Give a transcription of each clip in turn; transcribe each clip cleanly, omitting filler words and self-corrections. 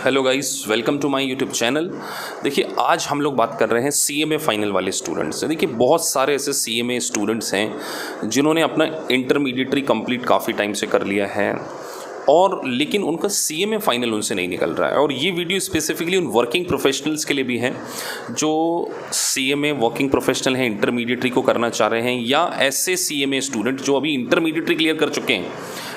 Hello guys, welcome to my YouTube channel. देखिए, आज हम लोग बात कर रहे हैं सीएमए फाइनल वाले स्टूडेंट्स से। देखिए, बहुत सारे ऐसे सीएमए स्टूडेंट्स हैं जिन्होंने अपना इंटरमीडिएटरी कंप्लीट काफ़ी टाइम से कर लिया है और लेकिन उनका सीएमए फाइनल उनसे नहीं निकल रहा है। और ये वीडियो स्पेसिफिकली उन वर्किंग प्रोफेशनल्स के लिए भी है जो सीएमए वर्किंग प्रोफेशनल हैं, इंटरमीडिएटरी को करना चाह रहे हैं, या ऐसे सीएमए स्टूडेंट जो अभी इंटरमीडिएटरी क्लियर कर चुके हैं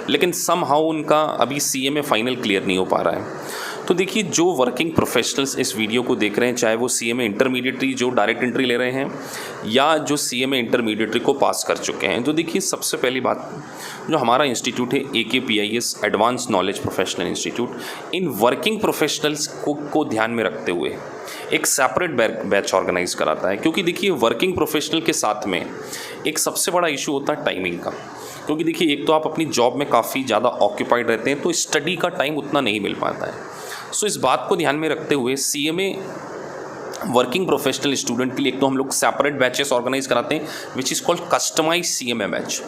लेकिन समहाउ उनका अभी सीएमए फाइनल क्लियर नहीं हो पा रहा है। तो देखिए, जो वर्किंग प्रोफेशनल्स इस वीडियो को देख रहे हैं, चाहे वो सीएमए इंटरमीडिएटरी जो डायरेक्ट एंट्री ले रहे हैं या जो सीएमए इंटरमीडिएटरी को पास कर चुके हैं, तो देखिए, सबसे पहली बात, जो हमारा इंस्टीट्यूट है AKPIS advance knowledge professional institute, in working professionals को ध्यान में रखते हुए एक सेपरेट बैच ऑर्गेनाइज कराता है। क्योंकि देखिए, वर्किंग प्रोफेशनल के साथ में एक सबसे बड़ा इशू होता है टाइमिंग का। क्योंकि देखिए, एक तो आप अपनी जॉब में काफ़ी ज़्यादा ऑक्यूपाइड रहते हैं, तो स्टडी का टाइम उतना नहीं मिल पाता है। सो इस बात को ध्यान में रखते हुए सीएमए वर्किंग प्रोफेशनल स्टूडेंट के लिए एक तो हम लोग सेपरेट बैचेस ऑर्गेनाइज कराते हैं, which is called customise CMA batch.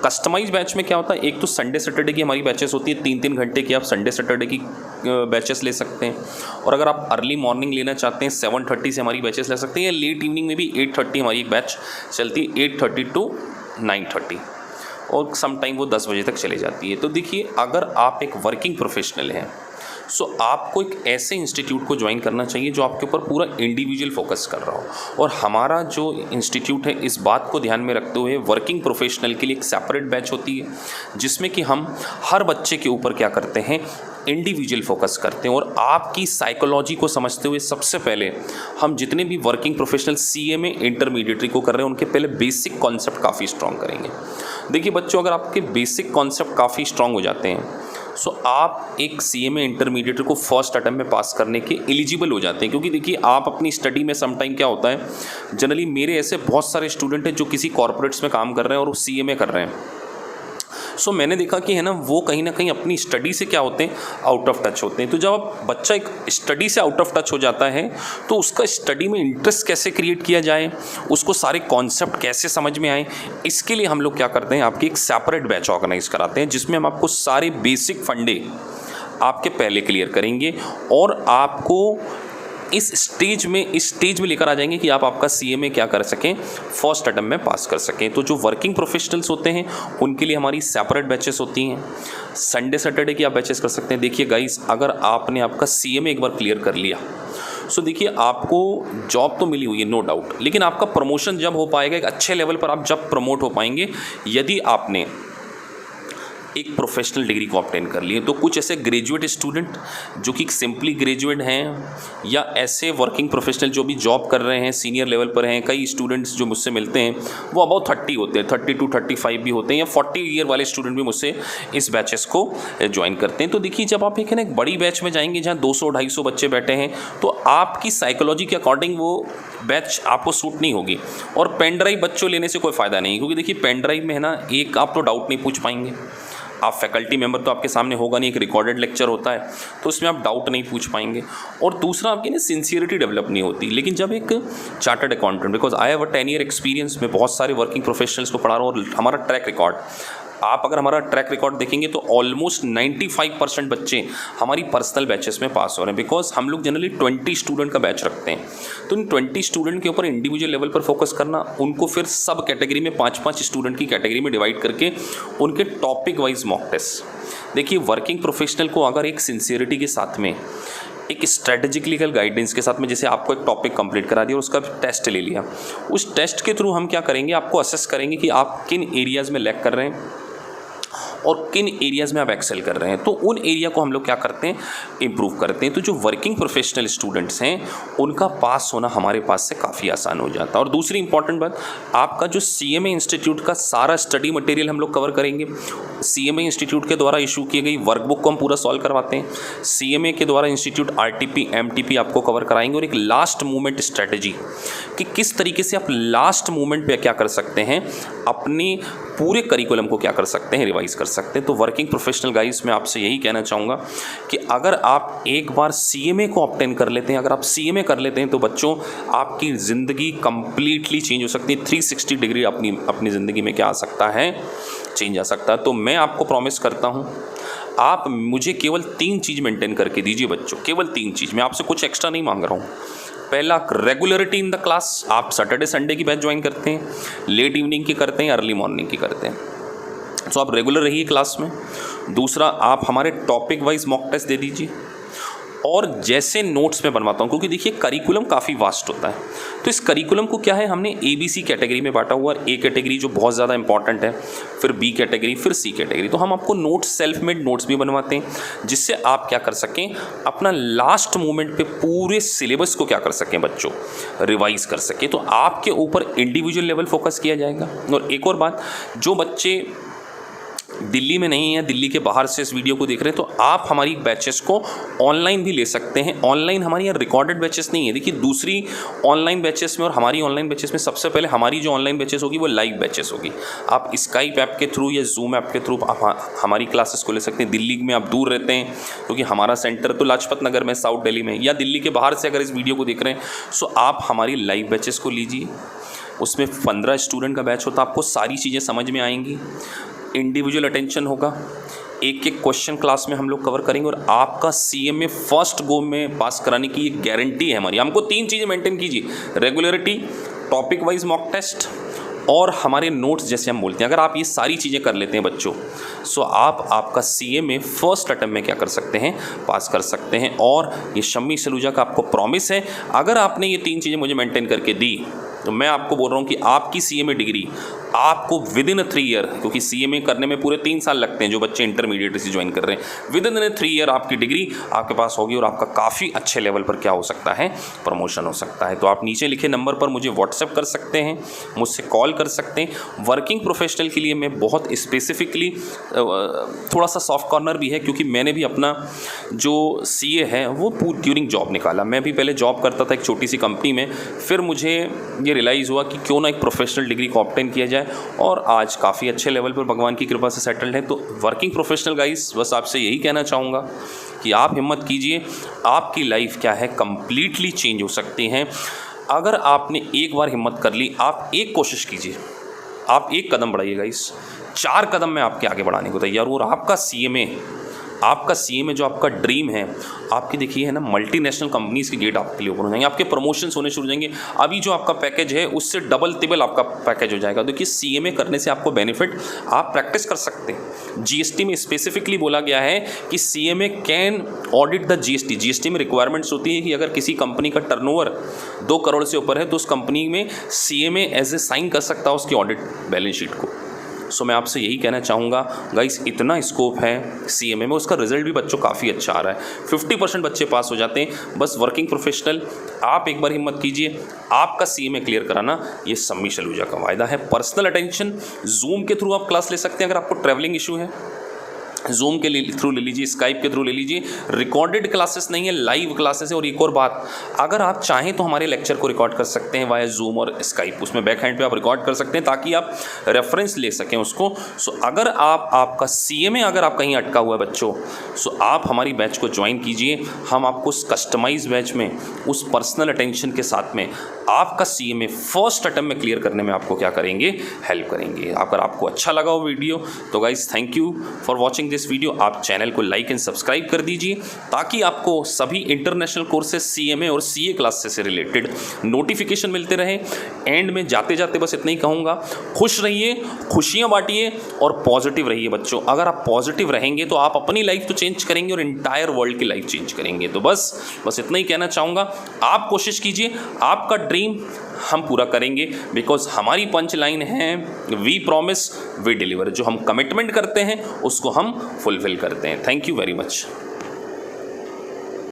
Customise batch में क्या होता है, एक तो संडे सैटरडे की हमारी बैचेस होती है, 3-3 घंटे की आप संडे सैटरडे की बैचेस ले सकते हैं। और अगर आप अर्ली मॉर्निंग लेना चाहते हैं 7:30 से हमारी बैचेस ले सकते हैं, या लेट इवनिंग में भी 8:30 हमारी एक बैच चलती है, 8:30 to 9:30, और सम टाइम वो 10 बजे तक चली जाती है। तो देखिए, अगर आप एक वर्किंग प्रोफेशनल हैं, सो आपको एक ऐसे इंस्टीट्यूट को ज्वाइन करना चाहिए जो आपके ऊपर पूरा इंडिविजुअल फोकस कर रहा हो। और हमारा जो इंस्टीट्यूट है, इस बात को ध्यान में रखते हुए वर्किंग प्रोफेशनल के लिए एक सेपरेट बैच होती है, जिसमें कि हम हर बच्चे के ऊपर क्या करते हैं, इंडिविजुअल फोकस करते हैं। और आपकी साइकोलॉजी को समझते हुए सबसे पहले हम जितने भी वर्किंग प्रोफेशनल सीएमए इंटरमीडिएटरी को कर रहे हैं, उनके पहले बेसिक कॉन्सेप्ट काफ़ी स्ट्रॉन्ग करेंगे। देखिए बच्चों, अगर आपके बेसिक कॉन्सेप्ट काफ़ी स्ट्रॉन्ग हो जाते हैं, सो आप एक सीएमए इंटरमीडिएट को फर्स्ट अटेम्प्ट में पास करने के एलिजिबल हो जाते हैं। क्योंकि देखिए, आप अपनी स्टडी में समटाइम क्या होता है, जनरली मेरे ऐसे बहुत सारे स्टूडेंट हैं जो किसी कॉर्पोरेट्स में काम कर रहे हैं और वो सीएमए कर रहे हैं। सो मैंने देखा कि है ना, वो कहीं ना कहीं अपनी स्टडी से क्या होते हैं, आउट ऑफ टच होते हैं। तो जब बच्चा एक स्टडी से आउट ऑफ टच हो जाता है, तो उसका स्टडी में इंटरेस्ट कैसे क्रिएट किया जाए, उसको सारे कॉन्सेप्ट कैसे समझ में आए, इसके लिए हम लोग क्या करते हैं, आपकी एक सेपरेट बैच ऑर्गेनाइज कराते हैं, जिसमें हम आपको सारे बेसिक फंडे आपके पहले क्लियर करेंगे और आपको इस स्टेज में लेकर आ जाएंगे कि आप आपका सीएमए क्या कर सकें, फर्स्ट अटेम्प्ट में पास कर सकें। तो जो वर्किंग प्रोफेशनल्स होते हैं, उनके लिए हमारी सेपरेट बैचेस होती हैं। संडे सैटरडे की आप बैचेस कर सकते हैं। देखिए गाइस, अगर आपने आपका सीएमए एक बार क्लियर कर लिया, सो देखिए, आपको जॉब तो मिली हुई है, नो डाउट, लेकिन आपका प्रमोशन जब हो पाएगा, एक अच्छे लेवल पर आप जब प्रमोट हो पाएंगे, यदि आपने एक प्रोफेशनल डिग्री को ऑब्टेन कर लिए। तो कुछ ऐसे ग्रेजुएट स्टूडेंट जो कि सिंपली ग्रेजुएट हैं, या ऐसे वर्किंग प्रोफेशनल जो भी जॉब कर रहे हैं, सीनियर लेवल पर हैं, कई स्टूडेंट्स जो मुझसे मिलते हैं वो अबाउट 30 होते हैं, 30 to 35 भी होते हैं, या 40 ईयर वाले स्टूडेंट भी मुझसे इस बैचेस को ज्वाइन करते हैं। तो देखिए, जब आप एक बड़ी बैच में जाएंगे जहाँ 200-250 बच्चे बैठे हैं, तो आपकी साइकोलॉजी के अकॉर्डिंग वो बैच आपको सूट नहीं होगी। और पेन ड्राइव बच्चों लेने से कोई फ़ायदा नहीं, क्योंकि देखिए, पेन ड्राइव में है ना, एक आप तो डाउट नहीं पूछ पाएंगे, आप फैकल्टी मेंबर तो आपके सामने होगा नहीं, एक रिकॉर्डेड लेक्चर होता है, तो उसमें आप डाउट नहीं पूछ पाएंगे। और दूसरा, आपकी ना सिंसियरिटी डेवलप नहीं होती। लेकिन जब एक chartered accountant, because I have a 10 year experience, में बहुत सारे वर्किंग प्रोफेशनल्स को पढ़ा रहा हूँ, और हमारा ट्रैक रिकॉर्ड, आप अगर हमारा ट्रैक रिकॉर्ड देखेंगे तो ऑलमोस्ट 95% बच्चे हमारी पर्सनल बैचेस में पास हो रहे हैं। बिकॉज हम लोग जनरली 20 स्टूडेंट का बैच रखते हैं, तो इन 20 स्टूडेंट के ऊपर इंडिविजुअल लेवल पर फोकस करना, उनको फिर सब कैटेगरी में 5-5 स्टूडेंट की कैटेगरी में डिवाइड करके उनके टॉपिक वाइज मॉक टेस्ट। देखिए, वर्किंग प्रोफेशनल को अगर एक सिंसियरिटी के साथ में, एक स्ट्रेटेजिकल गाइडेंस के साथ में, जैसे आपको एक टॉपिक कंप्लीट करा दिया और उसका टेस्ट ले लिया, उस टेस्ट के थ्रू हम क्या करेंगे, आपको असेस करेंगे कि आप किन एरियाज़ में लैग कर रहे हैं और किन एरियाज़ में आप एक्सेल कर रहे हैं। तो उन एरिया को हम लोग क्या करते हैं, इम्प्रूव करते हैं। तो जो वर्किंग प्रोफेशनल स्टूडेंट्स हैं, उनका पास होना हमारे पास से काफ़ी आसान हो जाता है। और दूसरी इंपॉर्टेंट बात, आपका जो सीएमए इंस्टीट्यूट का सारा स्टडी मटेरियल हम लोग कवर करेंगे। सीएमए इंस्टीट्यूट के द्वारा इशू की गई वर्कबुक को हम पूरा सॉल्व करवाते हैं। सीएमए के द्वारा इंस्टीट्यूट आरटीपी एमटीपी आपको कवर कराएंगे, और एक लास्ट मूवमेंट स्ट्रेटजी कि किस तरीके से आप लास्ट मूवमेंट पे क्या कर सकते हैं, अपने पूरे करिकुलम को क्या कर सकते हैं, रिवाइज कर सकते हैं। तो वर्किंग प्रोफेशनल गाइस, मैं आपसे यही कहना चाहूँगा कि अगर आप एक बार सीएमए को ऑब्टेन कर लेते हैं, अगर आप सीएमए कर लेते हैं, तो बच्चों आपकी ज़िंदगी कंप्लीटली चेंज हो सकती है। 360 डिग्री अपनी ज़िंदगी में क्या आ सकता है, चेंज आ सकता है। तो मैं आपको प्रॉमिस करता हूँ, आप मुझे केवल 3 चीज़ मेंटेन करके दीजिए बच्चों, केवल 3 चीज़। मैं आपसे कुछ एक्स्ट्रा नहीं मांग रहा हूँ। पहला, रेगुलरिटी इन द क्लास। आप सैटरडे संडे की बैच ज्वाइन करते हैं, लेट इवनिंग की करते हैं, अर्ली मॉर्निंग की करते हैं, तो आप रेगुलर रहिए क्लास में। दूसरा, आप हमारे टॉपिक वाइज मॉक टेस्ट दे दीजिए। और जैसे नोट्स में बनवाता हूँ, क्योंकि देखिए करिकुलम काफ़ी वास्ट होता है, तो इस करिकुलम को क्या है, हमने ABC कैटेगरी में बांटा हुआ है। A कैटेगरी जो बहुत ज़्यादा इंपॉर्टेंट है, फिर B कैटेगरी, फिर C कैटेगरी। तो हम आपको नोट्स, सेल्फ मेड नोट्स भी बनवाते हैं, जिससे आप क्या कर सकें, अपना लास्ट मोमेंट पे पूरे सिलेबस को क्या कर सकें बच्चों, रिवाइज कर सकें। तो आपके ऊपर इंडिविजुअल लेवल फोकस किया जाएगा। और एक और बात, जो बच्चे दिल्ली में नहीं है, दिल्ली के बाहर से इस वीडियो को देख रहे हैं, तो आप हमारी बैचेस को ऑनलाइन भी ले सकते हैं। ऑनलाइन हमारी यहाँ रिकॉर्डेड बैचेस नहीं है। देखिए दूसरी ऑनलाइन बैचेस में और हमारी ऑनलाइन बैचेस में सबसे पहले हमारी जो ऑनलाइन बैचेस होगी वो लाइव बैचेस होगी। आप स्काइप ऐप के थ्रू या जूम ऐप के थ्रू आप हमारी क्लासेस को ले सकते हैं। दिल्ली में आप दूर रहते हैं, क्योंकि हमारा सेंटर तो लाजपत नगर में, साउथ दिल्ली में, या दिल्ली के बाहर से अगर इस वीडियो को देख रहे हैं, सो आप हमारी लाइव बैचेस को लीजिए। उसमें 15 स्टूडेंट का बैच होता है, आपको सारी चीज़ें समझ में आएंगी, इंडिविजुअल अटेंशन होगा, एक एक क्वेश्चन क्लास में हम लोग कवर करेंगे, और आपका CMA फर्स्ट गो में पास कराने की एक गारंटी है हमारी। हमको 3 चीज़ें मेंटेन कीजिए, regularity, topic wise mock test और हमारे नोट्स जैसे हम बोलते हैं। अगर आप ये सारी चीज़ें कर लेते हैं बच्चों, सो आप आपका CMA फर्स्ट अटेम्प्ट में क्या कर सकते हैं, पास कर सकते हैं। और ये शम्मी सलूजा का आपको प्रॉमिस है, अगर आपने ये 3 चीज़ें मुझे मेंटेन करके दी, तो मैं आपको बोल रहा हूँ कि आपकी CMA डिग्री आपको विदिन 3 ईयर, क्योंकि CMA करने में पूरे 3 साल लगते हैं जो बच्चे इंटरमीडिएट से ज्वाइन कर रहे हैं, विदिन 3 ईयर आपकी डिग्री आपके पास होगी और आपका काफ़ी अच्छे लेवल पर क्या हो सकता है, प्रमोशन हो सकता है। तो आप नीचे लिखे नंबर पर मुझे व्हाट्सएप कर सकते हैं, मुझसे कॉल कर सकते हैं। वर्किंग प्रोफेशनल के लिए मैं बहुत स्पेसिफिकली थोड़ा सा सॉफ्ट कॉर्नर भी है, क्योंकि मैंने भी अपना जो CA है वो ड्यूरिंग जॉब निकाला। मैं भी पहले जॉब करता था एक छोटी सी कंपनी में, फिर मुझे ये रियलाइज़ हुआ कि क्यों ना एक प्रोफेशनल डिग्री को ऑब्टेन किया जाए, और आज काफ़ी अच्छे लेवल पर भगवान की कृपा से सेटल्ड है। तो वर्किंग प्रोफेशनल गाइस, बस आपसे यही कहना चाहूँगा कि आप हिम्मत कीजिए, आपकी लाइफ क्या है, कंप्लीटली चेंज हो सकती है। अगर आपने एक बार हिम्मत कर ली, आप एक कोशिश कीजिए, आप एक कदम बढ़ाइए गाइस, 4 कदम मैं आपके आगे बढ़ाने को तैयार हूँ। और आपका CMA जो आपका ड्रीम है, आपकी देखिए है ना, मल्टीनेशनल कंपनीज़ के गेट आपके लिए ओपन हो जाएंगे, आपके प्रमोशंस होने शुरू हो जाएंगे। अभी जो आपका पैकेज है उससे डबल तिबल आपका पैकेज हो जाएगा। देखिए CMA करने से आपको बेनिफिट, आप प्रैक्टिस कर सकते हैं। GST में स्पेसिफिकली बोला गया है कि CMA can audit the GST में रिक्वायरमेंट्स होती है कि अगर किसी कंपनी का टर्नओवर 2 करोड़ से ऊपर है तो उस कंपनी में CMA एज ए साइन कर सकता है उसकी ऑडिट बैलेंस शीट को। सो मैं आपसे यही कहना चाहूँगा गाइस, इतना स्कोप है CMA में, उसका रिजल्ट भी बच्चों काफ़ी अच्छा आ रहा है, 50% बच्चे पास हो जाते हैं। बस वर्किंग प्रोफेशनल आप एक बार हिम्मत कीजिए, आपका CMA क्लियर कराना ये शम्मी सलूजा का वायदा है। पर्सनल अटेंशन जूम के थ्रू आप क्लास ले सकते हैं, अगर आपको ट्रैवलिंग इशू है जूम के थ्रू ले लीजिए, स्काइप के थ्रू ले लीजिए। रिकॉर्डेड क्लासेस नहीं है, लाइव क्लासेस है। और एक और बात, अगर आप चाहें तो हमारे लेक्चर को रिकॉर्ड कर सकते हैं वाया जूम और स्काइप, उसमें बैक हैंड पे आप रिकॉर्ड कर सकते हैं ताकि आप रेफरेंस ले सकें उसको। सो अगर आपका CMA अगर आप कहीं अटका हुआ है बच्चों, सो आप हमारी बैच को ज्वाइन कीजिए। हम आपको उस कस्टमाइज बैच में उस पर्सनल अटेंशन के साथ में आपका CMA फर्स्ट अटेम्प्ट में क्लियर करने में आपको क्या करेंगे, हेल्प करेंगे। अगर आपको अच्छा लगा हो वीडियो तो guys thank you for watching this video. आप चैनल को लाइक एंड सब्सक्राइब कर दीजिए ताकि आपको सभी इंटरनेशनल कोर्सेज CMA और CA क्लासेस से रिलेटेड नोटिफिकेशन मिलते रहे। एंड में जाते जाते बस इतना ही कहूँगा, खुश रहिए, खुशियाँ बांटिए और पॉजिटिव रहिए बच्चों। अगर आप पॉजिटिव रहेंगे तो आप अपनी लाइफ तो चेंज करेंगे और इंटायर वर्ल्ड की लाइफ चेंज करेंगे। तो बस इतना ही कहना चाहूँगा, आप कोशिश कीजिए, आपका ड्रीम हम पूरा करेंगे। बिकॉज हमारी पंच लाइन है, वी प्रॉमिस वी डिलीवर। जो हम कमिटमेंट करते हैं उसको हम फुलफिल करते हैं। Thank you very much.